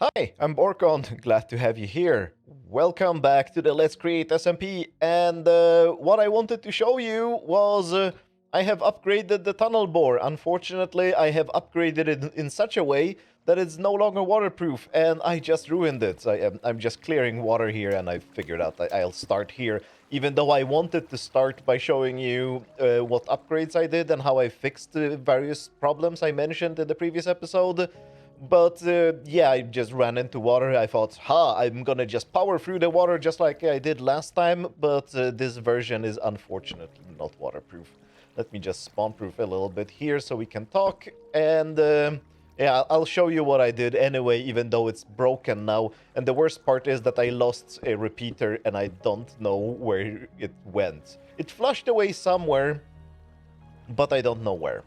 Hi, I'm Borkon. Glad to have you here. Welcome back to the Let's Create SMP. And what I wanted to show you was I have upgraded the tunnel bore. Unfortunately, I have upgraded it in such a way that it's no longer waterproof, and I just ruined it. I'm just clearing water here, and I figured out that I'll start here. Even though I wanted to start by showing you what upgrades I did and how I fixed the various problems I mentioned in the previous episode. But yeah, I just ran into water. I thought, I'm gonna just power through the water just like I did last time. But this version is unfortunately not waterproof. Let me just spawn-proof a little bit here so we can talk. And yeah, I'll show you what I did anyway, even though it's broken now. And the worst part is that I lost a repeater and I don't know where it went. It flushed away somewhere, but I don't know where.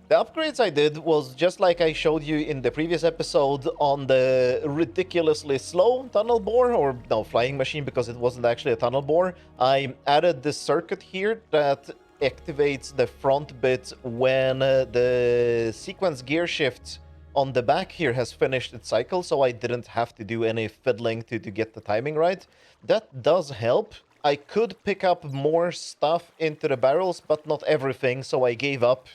The upgrades I did was just like I showed you in the previous episode on the ridiculously slow tunnel bore, or no, flying machine, because it wasn't actually a tunnel bore. I added this circuit here that activates the front bit when the sequence gear shift on the back here has finished its cycle, so I didn't have to do any fiddling to get the timing right. That does help. I could pick up more stuff into the barrels, but not everything, so I gave up.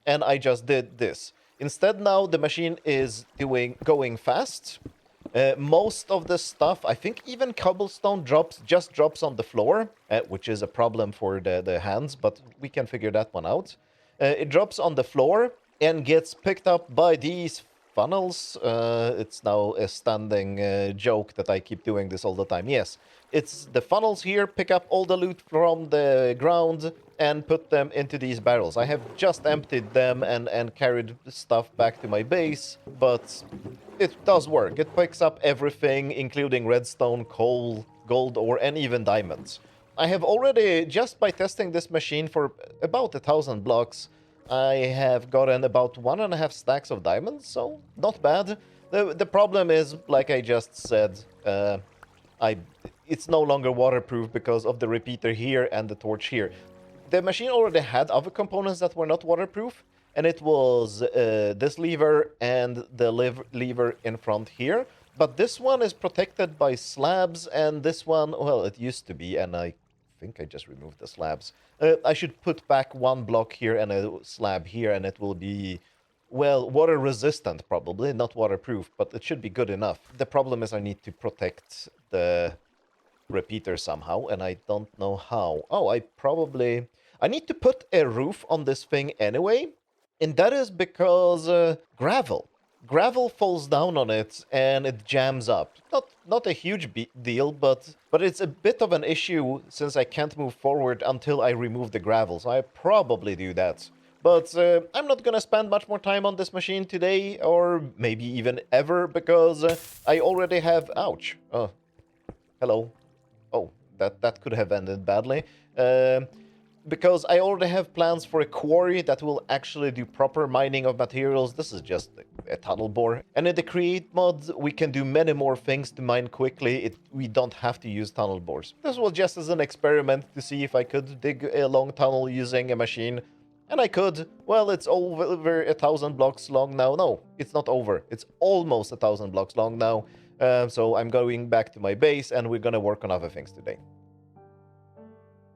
And I just did this. Instead, now the machine is going fast. Most of the stuff, I think even cobblestone just drops on the floor, which is a problem for the hands, but we can figure that one out. It drops on the floor and gets picked up by these funnels. It's now a standing joke that I keep doing this all the time. Yes, it's the funnels here, pick up all the loot from the ground and put them into these barrels. I have just emptied them and carried stuff back to my base, but it does work. It picks up everything, including redstone, coal, gold ore, and even diamonds. I have already, just by testing this machine for about 1,000 blocks, I have gotten about 1.5 stacks of diamonds, so not bad. The problem is, like I just said, it's no longer waterproof because of the repeater here and the torch here. The machine already had other components that were not waterproof, and it was this lever and the lever in front here. But this one is protected by slabs, and this one, well, it used to be, and I think I just removed the slabs. I should put back one block here and a slab here, and it will be, well, water resistant probably, not waterproof, but it should be good enough. The problem is I need to protect the repeater somehow, and I don't know how. Oh, I need to put a roof on this thing anyway, and that is because gravel falls down on it and it jams up. Not a huge deal, but it's a bit of an issue since I can't move forward until I remove the gravel, so I probably do that. But I'm not gonna spend much more time on this machine today, or maybe even ever, because I already have... Ouch. Oh, hello. Oh, that could have ended badly. Because I already have plans for a quarry that will actually do proper mining of materials. This is just a tunnel bore. And in the Create mod, we can do many more things to mine quickly. We don't have to use tunnel bores. This was just as an experiment to see if I could dig a long tunnel using a machine. And I could. Well, it's over 1,000 blocks long now. No, it's not over. It's almost 1,000 blocks long now. So I'm going back to my base, and we're gonna work on other things today.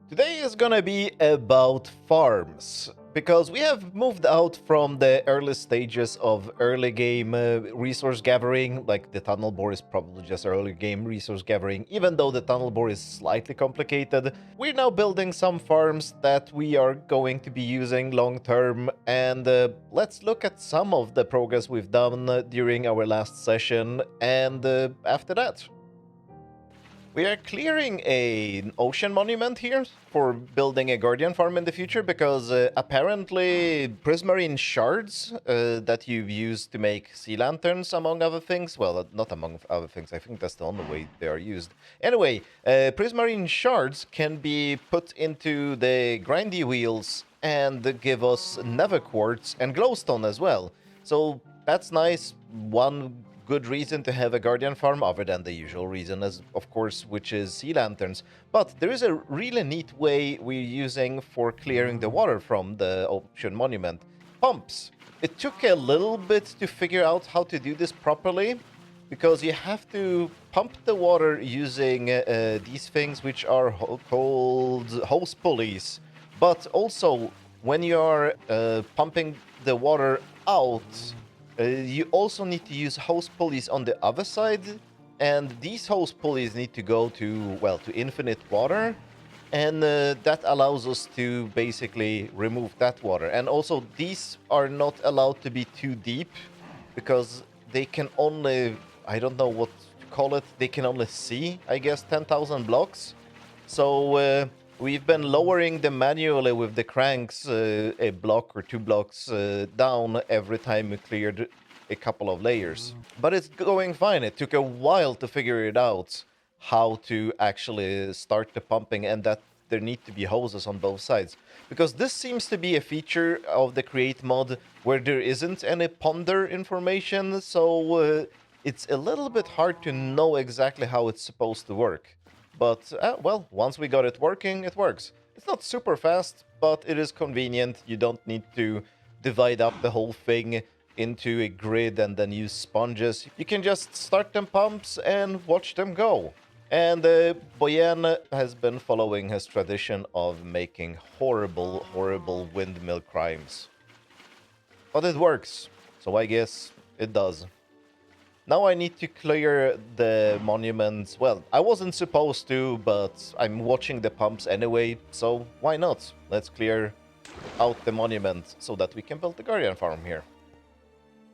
Today is gonna be about farms, because we have moved out from the early stages of early game resource gathering. Like, the tunnel bore is probably just early game resource gathering, even though the tunnel bore is slightly complicated. We're now building some farms that we are going to be using long term, and let's look at some of the progress we've done during our last session, and after that. We are clearing an ocean monument here for building a guardian farm in the future, because apparently prismarine shards that you've used to make sea lanterns, among other things, well, not among other things, I think that's the only way they are used. Anyway, prismarine shards can be put into the grindy wheels and give us nether quartz and glowstone as well. So that's nice. One good reason to have a guardian farm, other than the usual reason, as of course, which is sea lanterns. But there is a really neat way we're using for clearing the water from the ocean monument. Pumps. It took a little bit to figure out how to do this properly, because you have to pump the water using these things which are called hose pulleys. But also, when you are pumping the water out, you also need to use hose pulleys on the other side, and these hose pulleys need to go to, well, to infinite water, and that allows us to basically remove that water. And also, these are not allowed to be too deep, because they can only, I don't know what to call it, they can only see, I guess, 10,000 blocks. So we've been lowering them manually with the cranks a block or 2 blocks down every time we cleared a couple of layers. But it's going fine. It took a while to figure it out how to actually start the pumping, and that there need to be hoses on both sides. Because this seems to be a feature of the Create mod where there isn't any ponder information, so it's a little bit hard to know exactly how it's supposed to work. But, well, once we got it working, it works. It's not super fast, but it is convenient. You don't need to divide up the whole thing into a grid and then use sponges. You can just start them pumps and watch them go. And Boyan has been following his tradition of making horrible, horrible windmill crimes. But it works, so I guess it does. Now I need to clear the monuments. Well, I wasn't supposed to, but I'm watching the pumps anyway, so why not? Let's clear out the monument so that we can build the Guardian Farm here.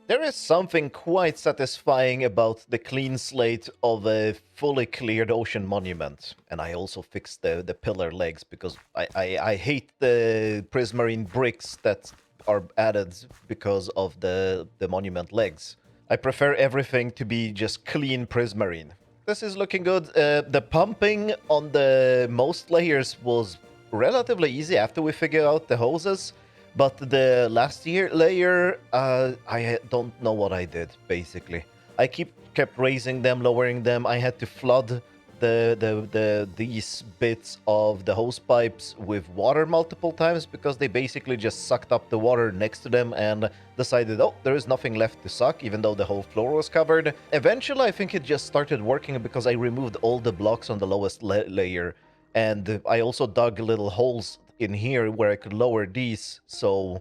There is something quite satisfying about the clean slate of a fully cleared ocean monument. And I also fixed the pillar legs, because I hate the prismarine bricks that are added because of the monument legs. I prefer everything to be just clean prismarine. This is looking good. The pumping on the most layers was relatively easy after we figured out the hoses. But the last layer, I don't know what I did, basically. I kept raising them, lowering them. I had to flood these bits of the hose pipes with water multiple times, because they basically just sucked up the water next to them and decided, oh, there is nothing left to suck, even though the whole floor was covered. Eventually, I think it just started working because I removed all the blocks on the lowest layer, and I also dug little holes in here where I could lower these, so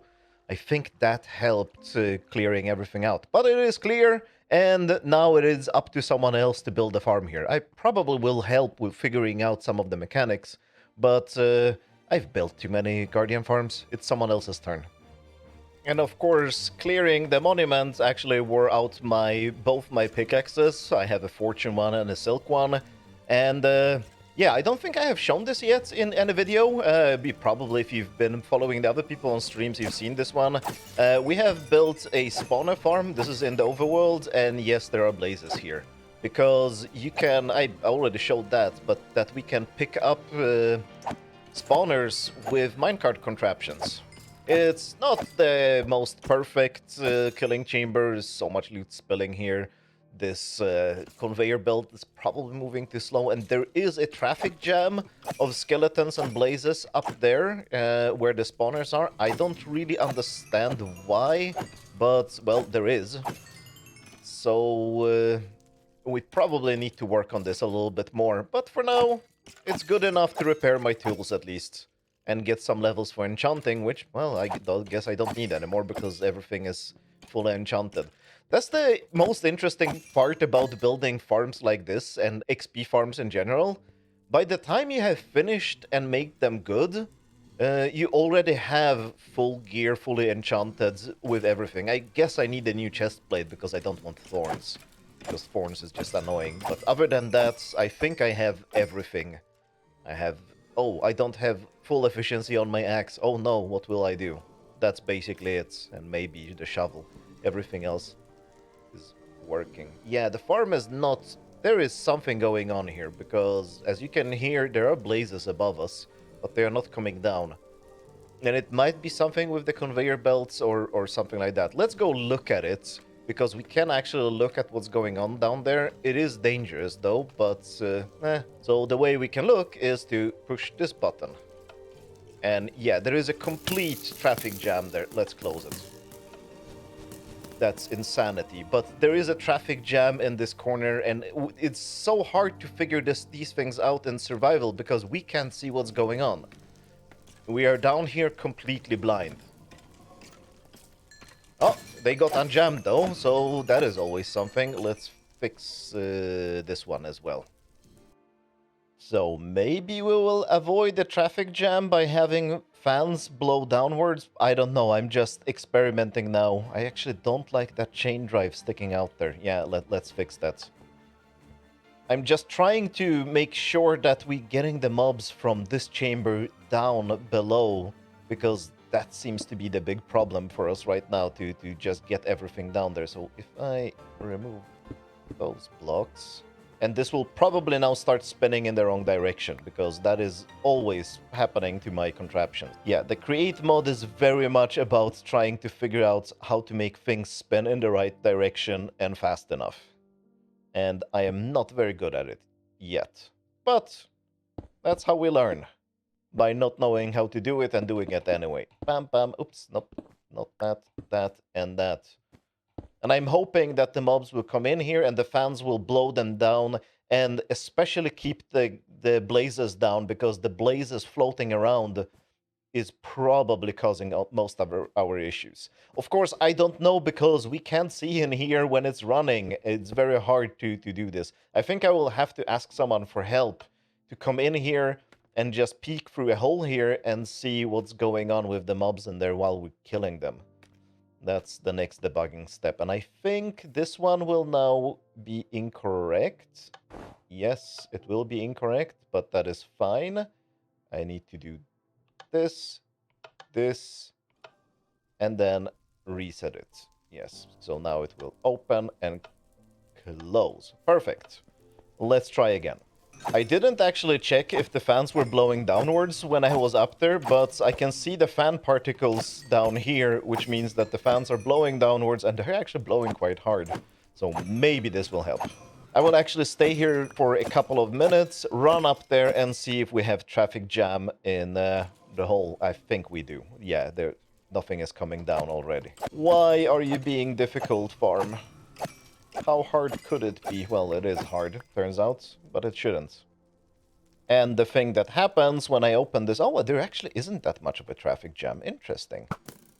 I think that helped clearing everything out. But it is clear, and now it is up to someone else to build a farm here. I probably will help with figuring out some of the mechanics, but I've built too many Guardian farms. It's someone else's turn. And of course, clearing the monuments actually wore out both my pickaxes. I have a fortune one and a silk one, and yeah, I don't think I have shown this yet in any video. Probably if you've been following the other people on streams, you've seen this one. We have built a spawner farm. This is in the overworld, and yes, there are blazes here. Because you can, I already showed that, but that we can pick up spawners with minecart contraptions. It's not the most perfect killing chamber. There's so much loot spilling here. This conveyor belt is probably moving too slow, and there is a traffic jam of skeletons and blazes up there where the spawners are. I don't really understand why, but, well, there is. So we probably need to work on this a little bit more, but for now, it's good enough to repair my tools at least, and get some levels for enchanting, which, well, I guess I don't need anymore because everything is fully enchanted. That's the most interesting part about building farms like this, and XP farms in general. By the time you have finished and make them good, you already have full gear, fully enchanted with everything. I guess I need a new chest plate because I don't want thorns, because thorns is just annoying. But other than that, I think I have everything. I have... Oh, I don't have full efficiency on my axe. Oh no, what will I do? That's basically it, and maybe the shovel. Everything else is working. Yeah, the farm is not... There is something going on here, because as you can hear, there are blazes above us, but they are not coming down. And it might be something with the conveyor belts or something like that. Let's go look at it, because we can actually look at what's going on down there. It is dangerous though, but So the way we can look is to push this button. And yeah, there is a complete traffic jam there. Let's close it. That's insanity. But there is a traffic jam in this corner, and it's so hard to figure these things out in survival because we can't see what's going on. We are down here completely blind. Oh, they got unjammed though, so that is always something. Let's fix this one as well. So maybe we will avoid the traffic jam by having fans blow downwards. I don't know, I'm just experimenting now. I actually don't like that chain drive sticking out there. Yeah, let's fix that. I'm just trying to make sure that we're getting the mobs from this chamber down below, because that seems to be the big problem for us right now, to just get everything down there. So if I remove those blocks, and this will probably now start spinning in the wrong direction, because that is always happening to my contraption. Yeah, the Create mod is very much about trying to figure out how to make things spin in the right direction and fast enough. And I am not very good at it yet. But that's how we learn. By not knowing how to do it and doing it anyway. Bam, bam, oops, nope, not that, that, and that. And I'm hoping that the mobs will come in here and the fans will blow them down, and especially keep the blazes down, because the blazes floating around is probably causing most of our issues. Of course, I don't know, because we can't see in here when it's running. It's very hard to do this. I think I will have to ask someone for help to come in here and just peek through a hole here and see what's going on with the mobs in there while we're killing them. That's the next debugging step. And I think this one will now be incorrect. Yes, it will be incorrect, but that is fine. I need to do this, this, and then reset it. Yes, so now it will open and close. Perfect. Let's try again. I didn't actually check if the fans were blowing downwards when I was up there, but I can see the fan particles down here, which means that the fans are blowing downwards, and they're actually blowing quite hard. So maybe this will help. I will actually stay here for a couple of minutes, run up there and see if we have traffic jam in the hole. I think we do. Yeah, nothing is coming down already. Why are you being difficult, farm? How hard could it be? Well, it is hard, turns out, but it shouldn't. And the thing that happens when I open this... Oh, there actually isn't that much of a traffic jam. Interesting.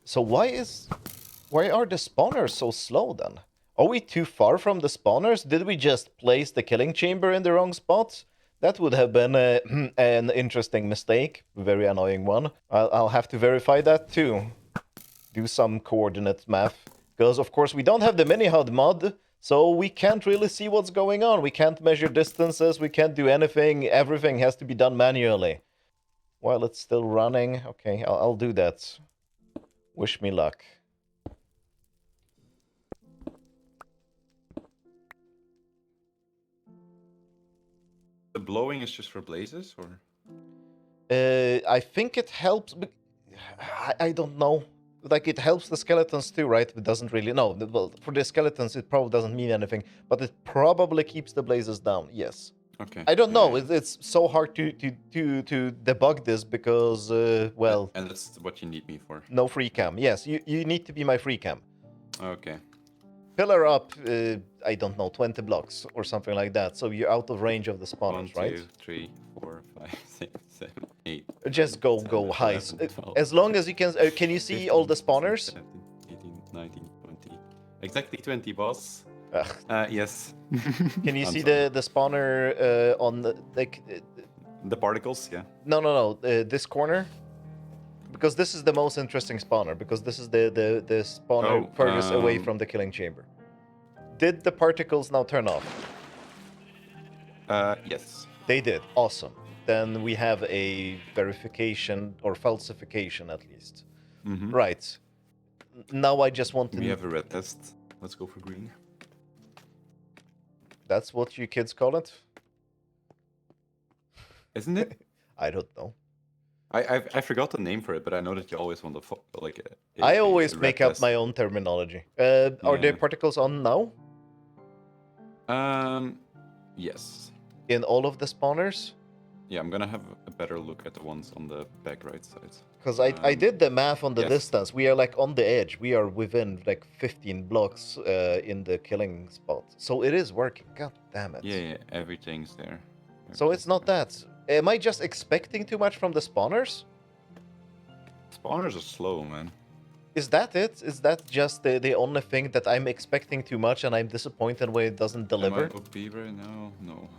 So why are the spawners so slow then? Are we too far from the spawners? Did we just place the killing chamber in the wrong spot? That would have been an interesting mistake. Very annoying one. I'll have to verify that too. Do some coordinate math. Because, of course, we don't have the mini-HUD mod, so we can't really see what's going on. We can't measure distances, we can't do anything. Everything has to be done manually. While it's still running, okay, I'll do that. Wish me luck. The blowing is just for blazes, or? I think it helps, but I don't know. Like, it helps the skeletons too, right? It doesn't really... No, well, for the skeletons, it probably doesn't mean anything, but it probably keeps the blazes down, yes. Okay. I don't know. It's so hard to debug this because, well... And that's what you need me for. No free cam. Yes, you need to be my free cam. Okay. Pillar up, I don't know, 20 blocks or something like that, so you're out of range of the spawners, 1, right? 2, 3, 4, 5, 6, 7, 8. Just go 7, high. 11, 12, as long as you can you see 15, all the spawners? 17, 18, 19, 20. Exactly 20, boss. Ugh. Yes. Can you see the spawner on the... like? The particles, yeah. No, this corner? Because this is the most interesting spawner, because this is the spawner furthest away from the killing chamber. Did the particles now turn off? Yes. They did. Awesome. Then we have a verification or falsification at least. Mm-hmm. Right. Now I just want to... We have a red test. Let's go for green. That's what you kids call it? Isn't it? I don't know. I forgot the name for it, but I know that you always want to like. I always make up my own terminology. Are the particles on now? Yes. In all of the spawners? Yeah, I'm gonna have a better look at the ones on the back right side. Because I did the math on the yes. distance. We are like on the edge. We are within like 15 blocks in the killing spot. So it is working. God damn it. Yeah, everything's there. So it's not that. Am I just expecting too much from the spawners? Spawners are slow, man. Is that it? Is that just the only thing that I'm expecting too much and I'm disappointed when it doesn't deliver? Am I OP right now? No.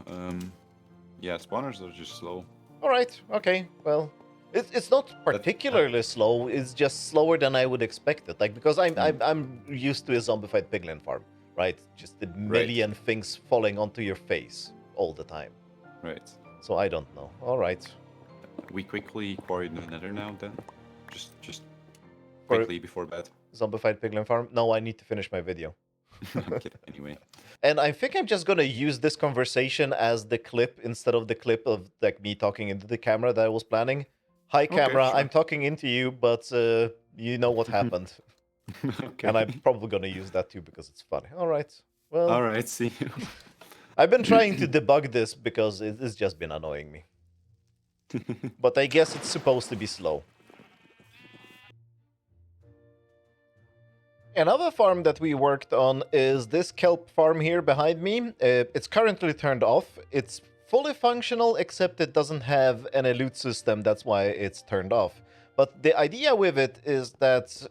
Yeah, spawners are just slow. Alright, okay, well. It's not particularly slow, it's just slower than I would expect it. Like, because I'm used to a zombified piglin farm, right? Just a million things falling onto your face all the time. Right. So I don't know. Alright. We quickly quarried the nether now then? Just quickly before bed. Zombified piglin farm? No, I need to finish my video. I'm kidding, anyway. And I think I'm just gonna use this conversation as the clip instead of the clip of like me talking into the camera that I was planning. Hi camera, sure. I'm talking into you, but you know what happened. Okay. And I'm probably gonna use that too because it's funny. Alright. Well, Alright, see you. I've been trying to debug this because it's just been annoying me. But I guess it's supposed to be slow. Another farm that we worked on is this kelp farm here behind me. It's currently turned off. It's fully functional, except it doesn't have any loot system. That's why it's turned off. But the idea with it is that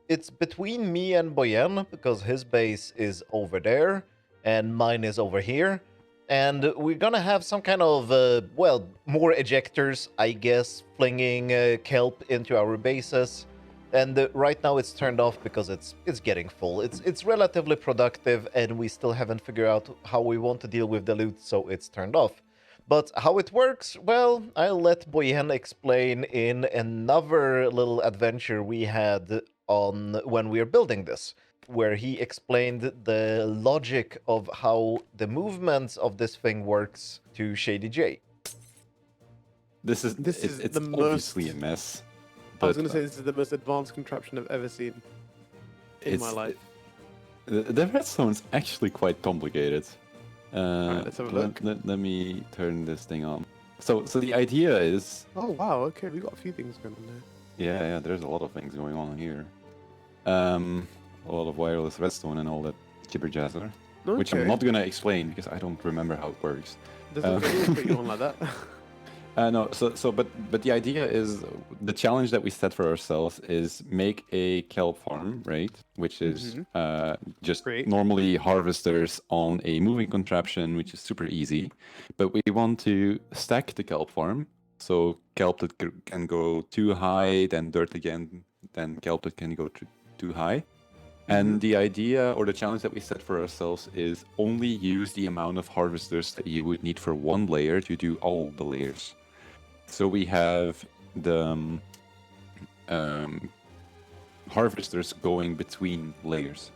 it's between me and Boyen, because his base is over there and mine is over here. And we're gonna have some kind of, well, more ejectors, I guess, flinging kelp into our bases. And right now it's turned off because it's getting full. It's relatively productive, and we still haven't figured out how we want to deal with the loot, so it's turned off. But how it works, well, I'll let Boyen explain in another little adventure we had on when we were building this, where he explained the logic of how the movements of this thing works to Shady J. This is it's obviously a mess. I was going to say this is the most advanced contraption I've ever seen in my life. The redstone's actually quite complicated. Alright, let's have a look. Let me turn this thing on. So the idea is... Oh wow, okay, we got a few things going on there. Yeah, there's a lot of things going on here. A lot of wireless redstone and all that jibber jazzer, which I'm not going to explain because I don't remember how it works. Doesn't really put you on like that. No, but the idea is, the challenge that we set for ourselves is make a kelp farm, right? Which is just normally harvesters on a moving contraption, which is super easy. But we want to stack the kelp farm, so kelp that can go too high, then dirt again, then kelp that can go too high. And the idea or the challenge that we set for ourselves is only use the amount of harvesters that you would need for one layer to do all the layers. So we have the harvesters going between layers.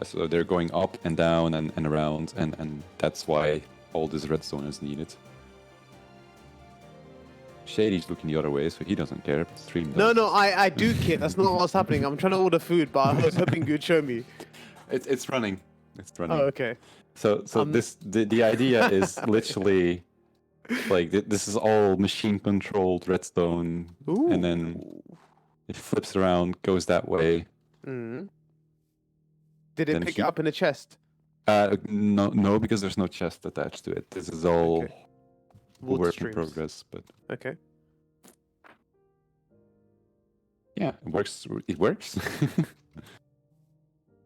So they're going up and down and around, and that's why all this redstone is needed. Shady's looking the other way, so he doesn't care. Stream does. No, I do care. That's not what's happening. I'm trying to order food, but I was hoping you'd show me. It's running. It's running. Oh, okay. So the idea is literally like this is all machine controlled redstone, and then it flips around, goes that way. Did it pick it up in a chest? No, because there's no chest attached to it. This is all work in progress. But okay. Yeah, it works. It works.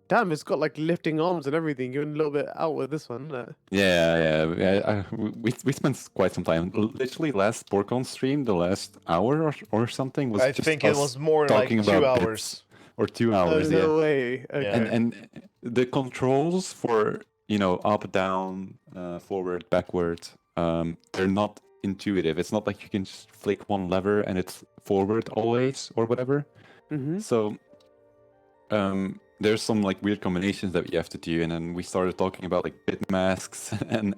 Damn, it's got like lifting arms and everything. You're a little bit out with this one, isn't it? Yeah. We spent quite some time. Literally, last Borkon stream, the last hour or something was. I just think it was more like 2 hours. Or 2 hours. No way. Okay. And the controls for up, down, forward, backward, they're not intuitive. It's not like you can just flick one lever and it's forward always or whatever. So there's some like weird combinations that we have to do, and then we started talking about like bit masks and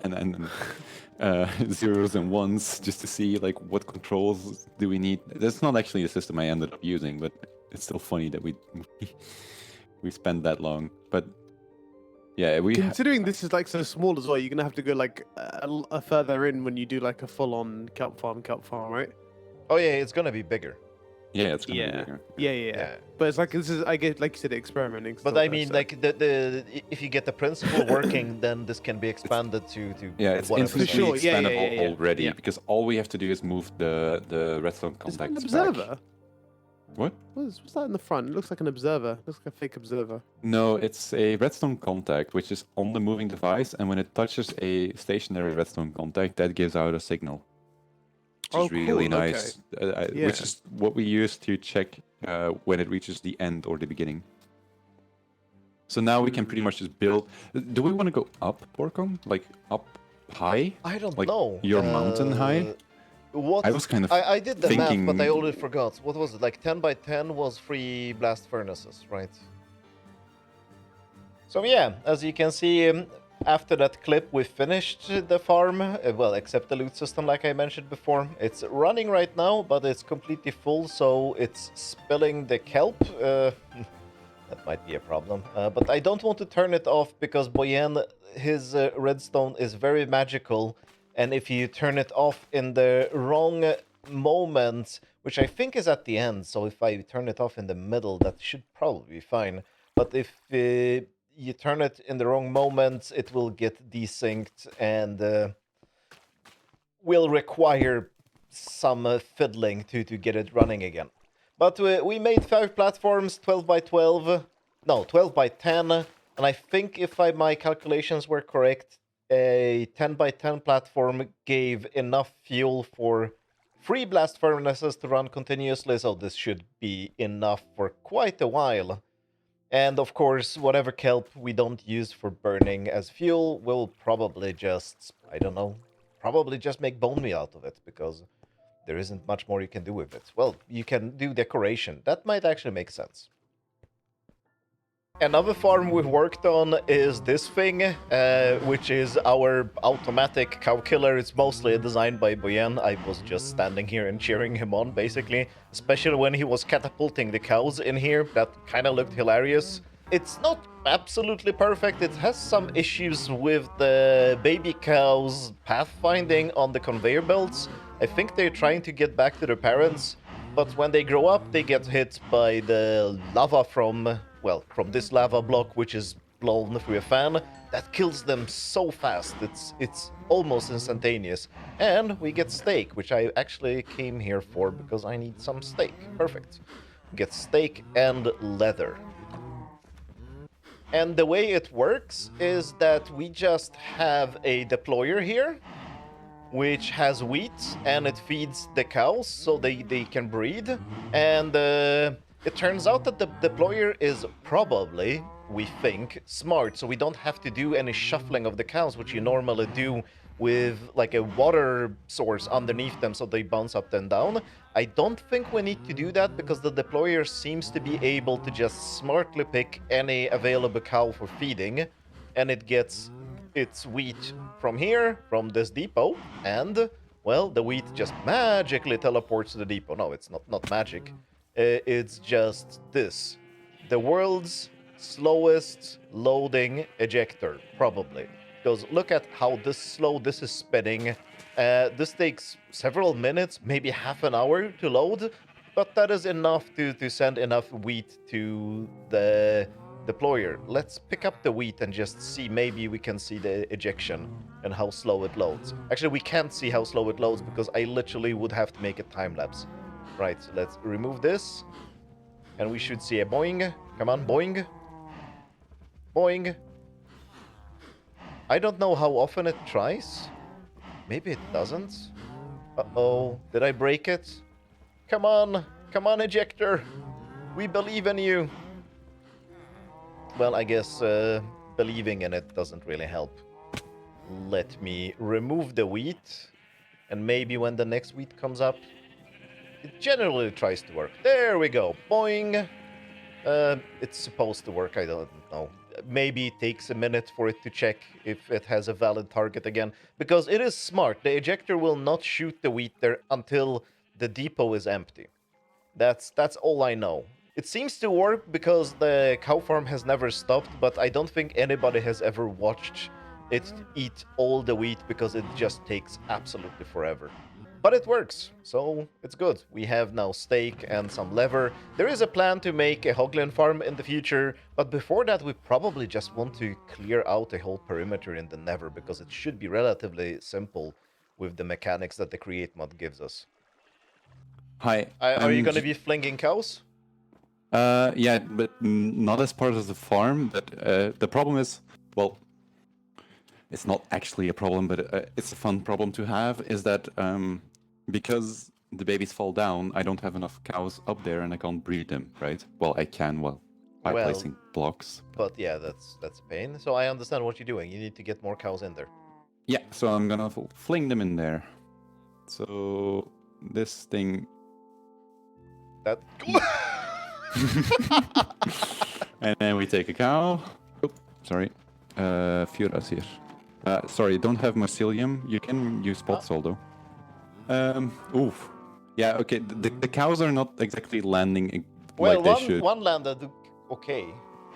zeros and ones just to see like what controls do we need. That's not actually the system I ended up using, but it's still funny that we spent that long. But Yeah, Considering this is like so small as well, you're gonna have to go like a further in when you do like a full-on kelp farm, right? Oh yeah, it's gonna be bigger. Yeah, it's gonna be bigger. Yeah. But it's like this is, I get, like you said, experimenting. But still, I mean, so. like if you get the principle working, then this can be expanded to yeah, it's whatever infinitely size. expandable already Yeah. because all we have to do is move the redstone Is that an contacts back. observer? What? What's that in the front? It looks like an observer. Looks like a fake observer. No, it's a redstone contact which is on the moving device, and when it touches a stationary redstone contact, that gives out a signal. Which is really cool, nice. Yeah. Which is what we use to check when it reaches the end or the beginning. So now we can pretty much just build. Do we want to go up, Borkon? Like up high? I don't Like know. your mountain high? What? I was kind of I did the thinking... math, but I already forgot. What was it? Like 10 by 10 was 3 blast furnaces, right? So yeah, as you can see, after that clip, we finished the farm. Well, except the loot system, like I mentioned before. It's running right now, but it's completely full, so it's spilling the kelp. That might be a problem. But I don't want to turn it off because Boyan, his redstone is very magical. And if you turn it off in the wrong moment, which I think is at the end, so if I turn it off in the middle, that should probably be fine. But if you turn it in the wrong moment, it will get desynced and will require some fiddling to get it running again. But we made 5 platforms, 12 by 12, no, 12 by 10, and I think if my calculations were correct, a 10 by 10 platform gave enough fuel for 3 blast furnaces to run continuously, so this should be enough for quite a while. And of course, whatever kelp we don't use for burning as fuel, we'll probably just, I don't know, probably just make bone meal out of it, because there isn't much more you can do with it. Well, you can do decoration. That might actually make sense. Another farm we've worked on is this thing, which is our automatic cow killer. It's mostly designed by Boyan. I was just standing here and cheering him on, basically. Especially when he was catapulting the cows in here. That kind of looked hilarious. It's not absolutely perfect. It has some issues with the baby cows' pathfinding on the conveyor belts. I think they're trying to get back to their parents, but when they grow up, they get hit by the lava from this lava block, which is blown through a fan. That kills them so fast. It's almost instantaneous. And we get steak, which I actually came here for because I need some steak. Perfect. Get steak and leather. And the way it works is that we just have a deployer here, which has wheat, and it feeds the cows so they can breed. And it turns out that the deployer is probably, we think, smart, so we don't have to do any shuffling of the cows, which you normally do with like a water source underneath them so they bounce up and down. I don't think we need to do that because the deployer seems to be able to just smartly pick any available cow for feeding, and it gets its wheat from here, from this depot, and, well, the wheat just magically teleports to the depot. No, it's not magic. It's just this. The world's slowest loading ejector, probably. Because look at how slow this is spinning. This takes several minutes, maybe half an hour to load, but that is enough to send enough wheat to the deployer. Let's pick up the wheat and just see, maybe we can see the ejection and how slow it loads. Actually, we can't see how slow it loads because I literally would have to make a time lapse. Right, so let's remove this. And we should see a boing. Come on, boing. Boing. I don't know how often it tries. Maybe it doesn't. Uh-oh, did I break it? Come on, ejector. We believe in you. Well, I guess believing in it doesn't really help. Let me remove the wheat. And maybe when the next wheat comes up, it generally tries to work. There we go. Boing. It's supposed to work. I don't know. Maybe it takes a minute for it to check if it has a valid target again. Because it is smart. The ejector will not shoot the wheat there until the depot is empty. That's all I know. It seems to work because the cow farm has never stopped, but I don't think anybody has ever watched it eat all the wheat because it just takes absolutely forever. But it works, so it's good. We have now steak and some leather. There is a plan to make a hoglin farm in the future, but before that we probably just want to clear out a whole perimeter in the nether because it should be relatively simple with the mechanics that the Create mod gives us. Hi. Are you going to be flinging cows? Yeah, but not as part of the farm. But the problem is, well, it's not actually a problem, but it's a fun problem to have, is that because the babies fall down, I don't have enough cows up there and I can't breed them, right? Well, I can, by placing blocks. But yeah, that's a pain. So I understand what you're doing. You need to get more cows in there. Yeah, so I'm gonna fling them in there. So this thing... That... And then we take a cow. Oh, sorry. Fura's here. Sorry, don't have mycelium. You can use pot soil though. Oof. Yeah, okay. The cows are not exactly landing like they should. One landed okay.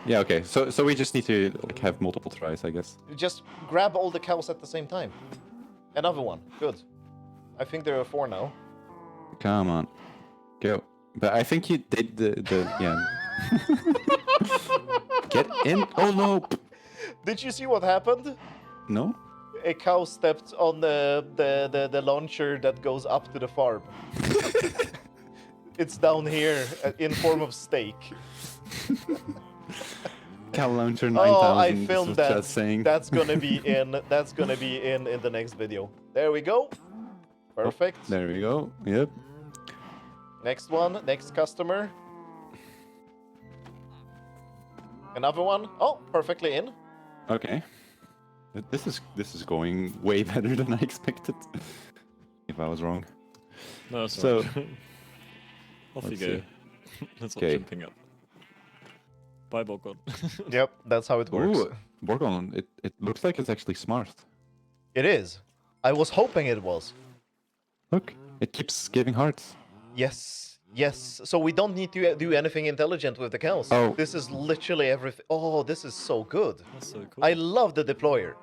Yeah, okay. So we just need to like have multiple tries, I guess. Just grab all the cows at the same time. Another one. Good. I think there are 4 now. Come on. Go. But I think you did the yeah. Get in. Oh no. Did you see what happened? No? A cow stepped on the launcher that goes up to the farm. It's down here in form of steak. Cow launcher 9000. Oh, I filmed that. Saying. That's gonna be in. That's gonna be in the next video. There we go. Perfect. Oh, there we go. Yep. Next one. Next customer. Another one. Oh, perfectly in. Okay. This is going way better than I expected. If I was wrong. No, that's so right. Off you go. That's not Okay. jumping up. Bye, Borkon. Yep, that's how it works. Ooh, Borkon, it looks like it's actually smart. It is. I was hoping it was. Look, it keeps giving hearts. Yes, yes. So we don't need to do anything intelligent with the cows. Oh. This is literally everything. Oh, this is so good. That's so cool. I love the deployer.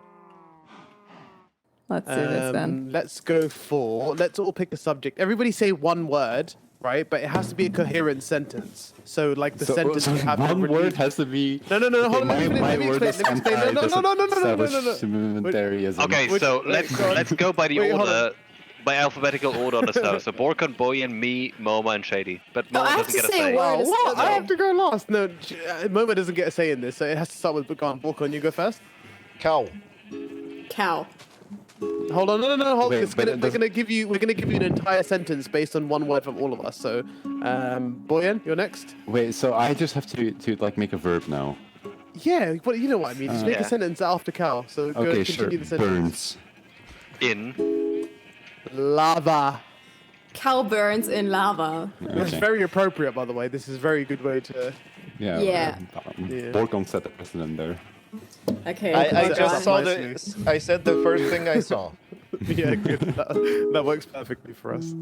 Let's do this then. Let's go for. Let's all pick a subject. Everybody say one word, right? But it has to be a coherent sentence. So, like the sentence we have. One word has to be. No. Hold on. Let me explain. No. Okay, so let's go by the Wait, hold order, by alphabetical order on the stuff. So Borkon, Boyan, me, Moma, and Shady. But No, Moma I have doesn't to get a say say. a word. What? I have to go last. No, Moma doesn't get a say in this, so it has to start with Borkon. Borkon, you go first. Cow. Cow. Hold on, no. Hold. Wait, but We're gonna give you an entire sentence based on one word from all of us. So, Boyan, you're next. Wait, so I just have to like make a verb now. Yeah, but you know what I mean. Just make a Yeah. sentence after cow. So go Okay, continue sure. the sentence. Burns. In. Lava. Cow burns in lava. That's Okay. very appropriate, by the way. This is a very good way to. Yeah. Yeah. Yeah. Borkon set the precedent there. Okay. I Borkon. just saw Nicely. I said the first thing I saw. Yeah, good. That works perfectly for us.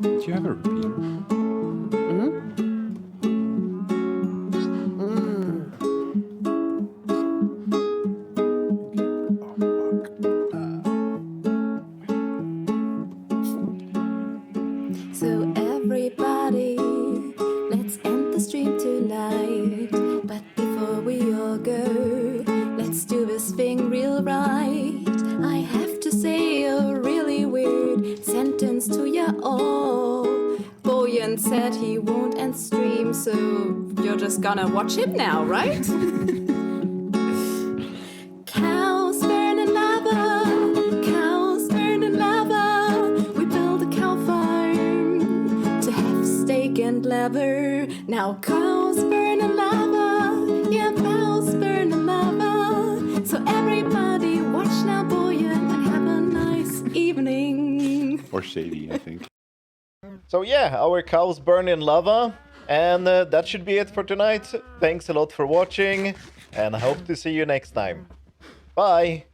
Do you have a repeater? So everybody, let's end the stream tonight. But before we all go, let's do this thing real right. I have to say a really weird sentence to ya all. Boyan said he won't end stream, so you're just gonna watch him now, right? Cows burn in lava, cows burn in lava. We build a cow farm to have steak and leather. Now cows burn in lava, yeah, cows burn in lava. So everybody watch now, Boyan, and have a nice evening. Or Shady, I think. So yeah, our cows burn in lava. And that should be it for tonight. Thanks a lot for watching. And I hope to see you next time. Bye.